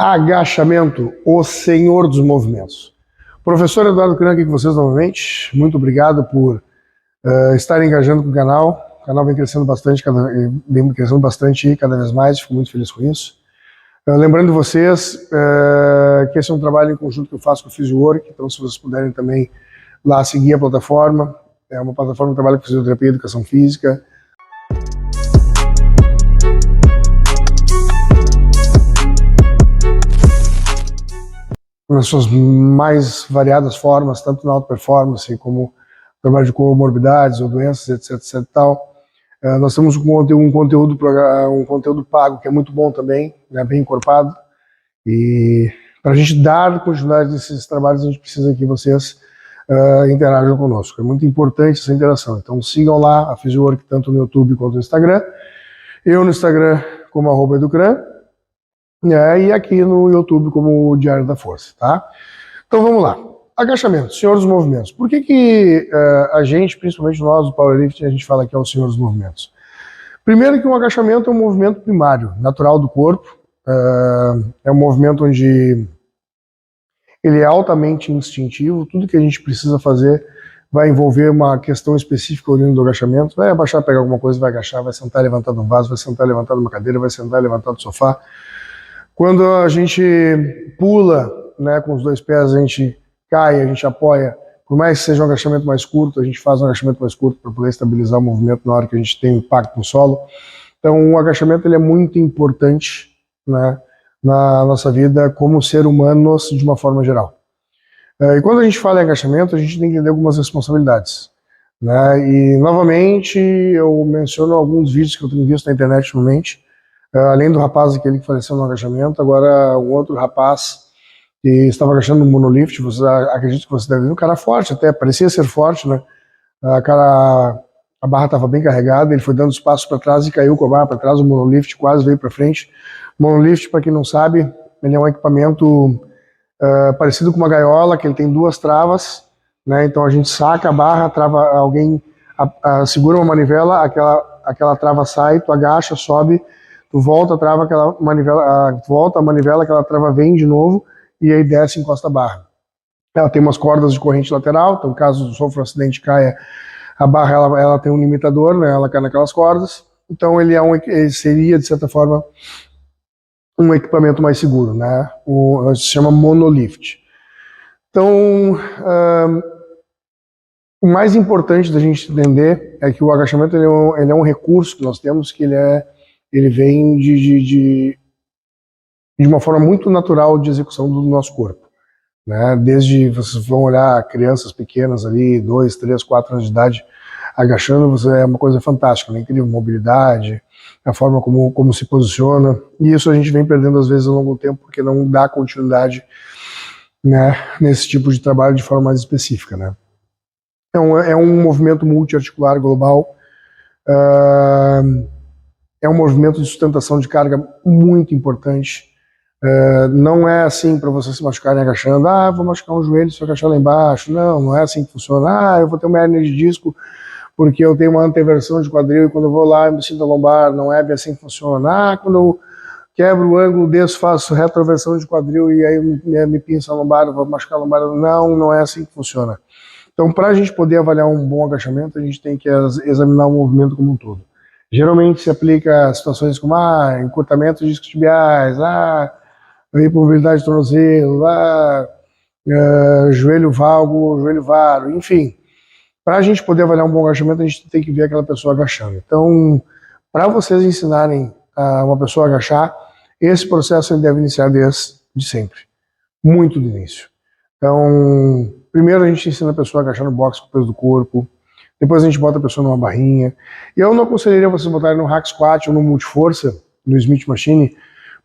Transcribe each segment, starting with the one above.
Agachamento, o senhor dos movimentos. Professor Eduardo Cran aqui com vocês novamente. Muito obrigado por estarem engajando com o canal. O canal vem crescendo bastante, cada vez mais. Fico muito feliz com isso. Lembrando vocês que esse é um trabalho em conjunto que eu faço com o PhysioWork. Então, se vocês puderem também lá seguir a plataforma. É uma plataforma que trabalha com fisioterapia e educação física. Nas suas mais variadas formas, tanto na alta performance como trabalho de comorbidades ou doenças, etc. tal. Nós temos um conteúdo pago que é muito bom também, né, bem encorpado. E para a gente dar continuidade nesses trabalhos, a gente precisa que vocês interajam conosco. É muito importante essa interação. Então sigam lá a PhysioWork tanto no YouTube quanto no Instagram. Eu no Instagram como @educran. E aqui no YouTube como o Diário da Força, tá? Então vamos lá. Agachamento, senhor dos movimentos. Por que a gente, principalmente nós do powerlifting, a gente fala que é o senhor dos movimentos? Primeiro que um agachamento é um movimento primário, natural do corpo. É um movimento onde ele é altamente instintivo. Tudo que a gente precisa fazer vai envolver uma questão específica olhando do agachamento. Vai abaixar, pegar alguma coisa, vai agachar, vai sentar, levantar de um vaso, vai sentar, levantar de uma cadeira, vai sentar, levantar do sofá. Quando a gente pula, né, com os dois pés, a gente cai, a gente apoia. Por mais que seja um agachamento mais curto, a gente faz um agachamento mais curto para poder estabilizar o movimento na hora que a gente tem impacto no solo. Então, o agachamento ele é muito importante, né, na nossa vida como ser humanos de uma forma geral. E quando a gente fala em agachamento, a gente tem que entender algumas responsabilidades, né? E, novamente, eu menciono alguns vídeos que eu tenho visto na internet ultimamente. Além do rapaz aquele que faleceu no agachamento, agora um outro rapaz que estava agachando no monolift. Acredito que você deve ver, um cara forte até, parecia ser forte, né? A barra estava bem carregada, ele foi dando os passos para trás e caiu com a barra para trás, o monolift quase veio para frente. O monolift, para quem não sabe, ele é um equipamento parecido com uma gaiola, que ele tem duas travas, né? Então a gente saca a barra, alguém segura uma manivela, aquela trava sai, tu agacha, sobe, tu volta, trava aquela manivela, volta a manivela, aquela trava vem de novo e aí desce e encosta a barra. Ela tem umas cordas de corrente lateral, então caso sofra um acidente e caia, a barra ela tem um limitador, né? Ela cai naquelas cordas. Então ele seria, de certa forma, um equipamento mais seguro, né? Se chama monolift. Então, o mais importante da gente entender é que o agachamento ele é um recurso que nós temos, que ele vem de uma forma muito natural de execução do nosso corpo, né? Desde, vocês vão olhar crianças pequenas ali, 2, 3, 4 anos de idade, agachando, é uma coisa fantástica, né? Incrível mobilidade, a forma como se posiciona, e isso a gente vem perdendo às vezes ao longo do tempo, porque não dá continuidade, né, nesse tipo de trabalho de forma mais específica, né? É um movimento multiarticular global, é um movimento de sustentação de carga muito importante. Não é assim para vocês se machucarem agachando, vou machucar um joelho se eu agachar lá embaixo. Não é assim que funciona. Eu vou ter uma hernia de disco porque eu tenho uma anteversão de quadril e quando eu vou lá eu me sinto a lombar. Não é bem assim que funciona. Quando eu quebro o ângulo, desço, faço retroversão de quadril e aí eu me pinço a lombar, eu vou machucar a lombar. Não é assim que funciona. Então, para a gente poder avaliar um bom agachamento, a gente tem que examinar o movimento como um todo. Geralmente se aplica a situações como encurtamento de discos tibiais, hipomobilidade de tornozelo, joelho valgo, joelho varo, enfim. Para a gente poder avaliar um bom agachamento, a gente tem que ver aquela pessoa agachando. Então, para vocês ensinarem uma pessoa a agachar, esse processo ele deve iniciar desde sempre, muito do início. Então, primeiro a gente ensina a pessoa a agachar no box com o peso do corpo, depois a gente bota a pessoa numa barrinha. E eu não aconselharia vocês botarem no hack squat ou no multiforça, no Smith Machine,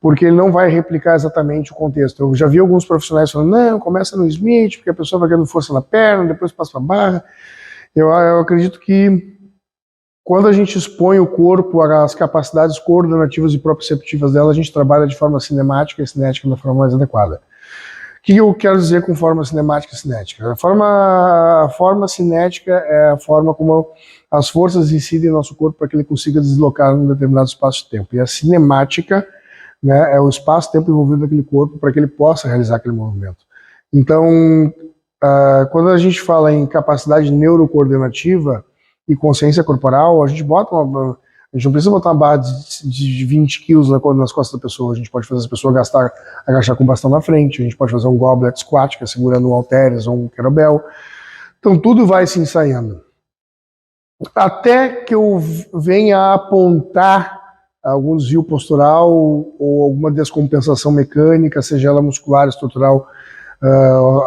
porque ele não vai replicar exatamente o contexto. Eu já vi alguns profissionais falando, não, começa no Smith, porque a pessoa vai ganhando força na perna, depois passa para a barra. Eu acredito que quando a gente expõe o corpo às capacidades coordenativas e proprioceptivas dela, a gente trabalha de forma cinemática e cinética da forma mais adequada. O que eu quero dizer com forma cinemática e cinética? A forma cinética é a forma como as forças incidem no nosso corpo para que ele consiga deslocar em um determinado espaço de tempo. E a cinemática né, é o espaço-tempo envolvido naquele corpo para que ele possa realizar aquele movimento. Então, quando a gente fala em capacidade neurocoordenativa e consciência corporal, a gente não precisa botar uma barra de 20 quilos nas costas da pessoa. A gente pode fazer a pessoa agachar com o bastão na frente, a gente pode fazer um goblet squat, que é segurando um halteres ou um kettlebell. Então tudo vai se ensaiando. Até que eu venha a apontar algum desvio postural ou alguma descompensação mecânica, seja ela muscular, estrutural,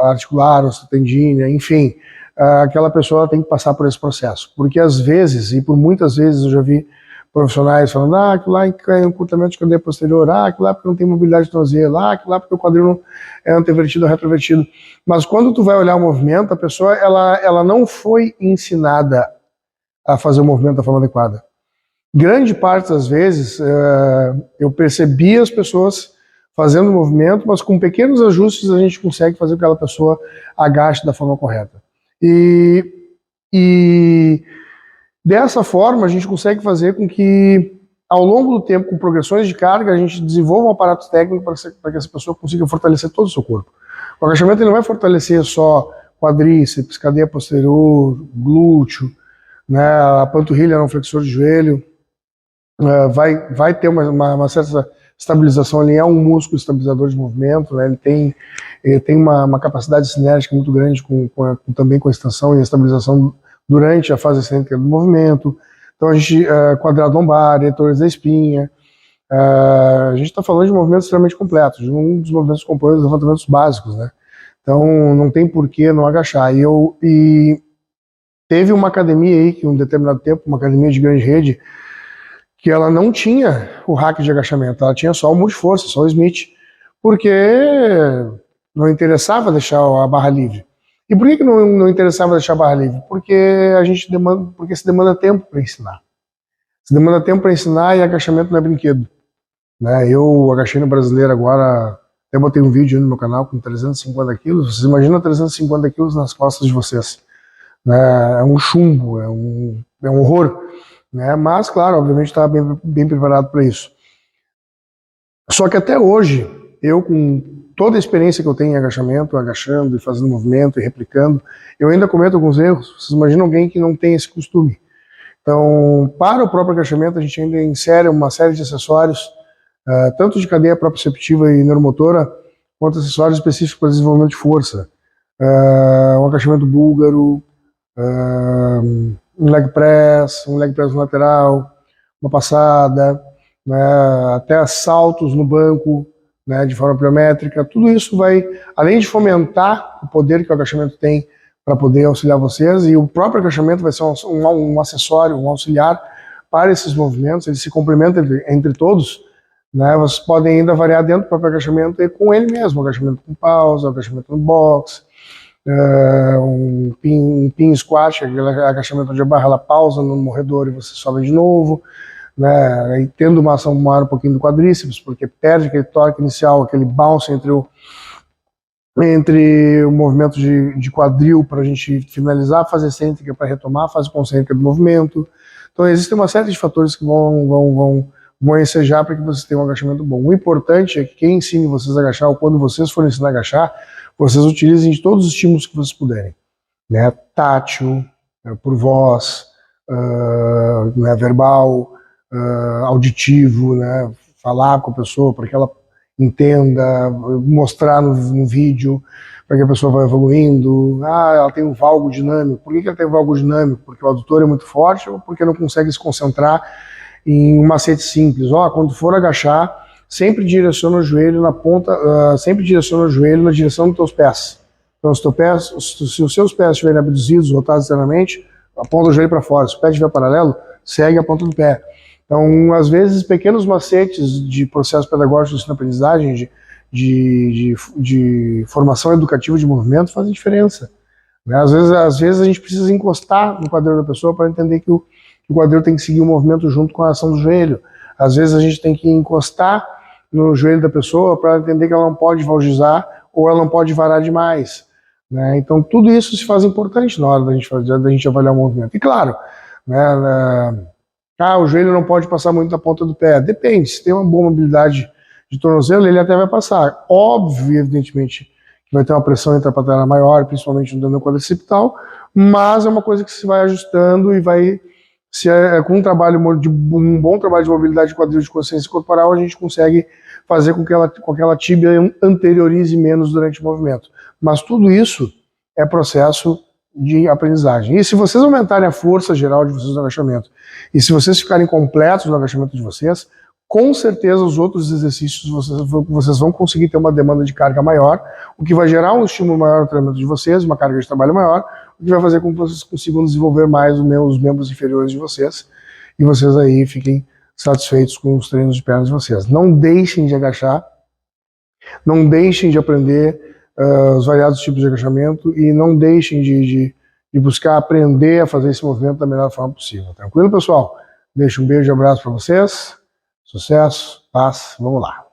articular, osteotendínea, enfim, aquela pessoa tem que passar por esse processo. Porque às vezes, e por muitas vezes eu já vi profissionais falando, aquilo lá é encurtamento de cadeia posterior, aquilo lá porque não tem mobilidade de tornozelo, aquilo lá porque o quadril não é antevertido ou retrovertido. Mas quando tu vai olhar o movimento, a pessoa ela não foi ensinada a fazer o movimento da forma adequada. Grande parte das vezes eu percebi as pessoas fazendo o movimento, mas com pequenos ajustes a gente consegue fazer com que aquela pessoa agache da forma correta. E dessa forma a gente consegue fazer com que ao longo do tempo, com progressões de carga, a gente desenvolva um aparato técnico para que essa pessoa consiga fortalecer todo o seu corpo. O agachamento ele não vai fortalecer só quadríceps, cadeia posterior, glúteo, né, a panturrilha no flexor de joelho, vai ter uma certa estabilização, ele é um músculo estabilizador de movimento, né, ele tem uma capacidade cinética muito grande também com a extensão e a estabilização durante a fase excêntrica do movimento. Então a gente, quadrado lombar, etores da espinha, a gente está falando de movimentos extremamente completos, de um dos movimentos que compõem os levantamentos básicos, né, então não tem por que não agachar. E teve uma academia aí, que em um determinado tempo, uma academia de grande rede, que ela não tinha o rack de agachamento, ela tinha só o multiforça, só o Smith, porque não interessava deixar a barra livre. E por que não interessava deixar a barra livre? Porque se demanda tempo para ensinar. Se demanda tempo para ensinar e agachamento não é brinquedo. Né? Eu agachei no brasileiro agora, até botei um vídeo no meu canal com 350 quilos, vocês imaginam 350 quilos nas costas de vocês. Né? É um chumbo, é um horror. Né? Mas, claro, obviamente estava bem preparado para isso. Só que até hoje, eu com toda a experiência que eu tenho em agachamento, agachando e fazendo movimento e replicando, eu ainda cometo alguns erros. Vocês imaginam alguém que não tem esse costume. Então, para o próprio agachamento, a gente ainda insere uma série de acessórios, tanto de cadeia proprioceptiva e neuromotora, quanto acessórios específicos para desenvolvimento de força. Um agachamento búlgaro, um leg press lateral, uma passada, né, até saltos no banco, né, de forma pliométrica. Tudo isso vai, além de fomentar o poder que o agachamento tem para poder auxiliar vocês, e o próprio agachamento vai ser um acessório, um auxiliar para esses movimentos, eles se complementam entre todos, né, vocês podem ainda variar dentro do próprio agachamento e com ele mesmo, agachamento com pausa, agachamento no box, um pin squat, aquele agachamento onde a barra ela pausa no morredor e você sobe de novo, né, e tendo uma ação maior um pouquinho do quadríceps, porque perde aquele torque inicial, aquele bounce entre o movimento de quadril para a gente finalizar a fase excêntrica para retomar a fase concêntrica do movimento. Então existe uma série de fatores que vão ensejar para que vocês tenham um agachamento bom. O importante é que quem ensine vocês a agachar, ou quando vocês forem ensinar a agachar, vocês utilizem de todos os estímulos que vocês puderem, né? Tátil, por voz, né? Verbal, auditivo, né? Falar com a pessoa para que ela entenda, mostrar no vídeo para que a pessoa vá evoluindo. Ela tem um valgo dinâmico. Por que ela tem um valgo dinâmico? Porque o adutor é muito forte ou porque não consegue se concentrar em um macete simples? Quando for agachar, sempre direciona o joelho na ponta, sempre direciona o joelho na direção dos teus pés. Então, se os seus pés estiverem abduzidos, rotados externamente, aponta o joelho para fora. Se o pé estiver paralelo, segue a ponta do pé. Então, às vezes, pequenos macetes de processo pedagógico de ensino-aprendizagem, de formação educativa de movimento fazem diferença. Né? Às vezes a gente precisa encostar no quadril da pessoa para entender que o quadril tem que seguir o movimento junto com a ação do joelho. Às vezes a gente tem que encostar no joelho da pessoa para entender que ela não pode valgizar ou ela não pode varar demais. Né? Então tudo isso se faz importante na hora da gente avaliar o movimento. E claro, né, o joelho não pode passar muito da ponta do pé. Depende, se tem uma boa mobilidade de tornozelo, ele até vai passar. Óbvio, evidentemente, que vai ter uma pressão intrapatelar maior, principalmente no tendão quadricipital, mas é uma coisa que se vai ajustando e vai, com um bom trabalho de mobilidade de quadril, de consciência corporal, a gente consegue fazer com que aquela tíbia anteriorize menos durante o movimento. Mas tudo isso é processo de aprendizagem. E se vocês aumentarem a força geral de vocês no agachamento, e se vocês ficarem completos no agachamento de vocês, com certeza os outros exercícios vocês vão conseguir ter uma demanda de carga maior, o que vai gerar um estímulo maior no treinamento de vocês, uma carga de trabalho maior, o que vai fazer com que vocês consigam desenvolver mais os membros inferiores de vocês, e vocês aí fiquem satisfeitos com os treinos de pernas de vocês. Não deixem de agachar, não deixem de aprender os variados tipos de agachamento e não deixem de buscar aprender a fazer esse movimento da melhor forma possível. Tranquilo, pessoal? Deixo um beijo e abraço para vocês. Sucesso, paz, vamos lá.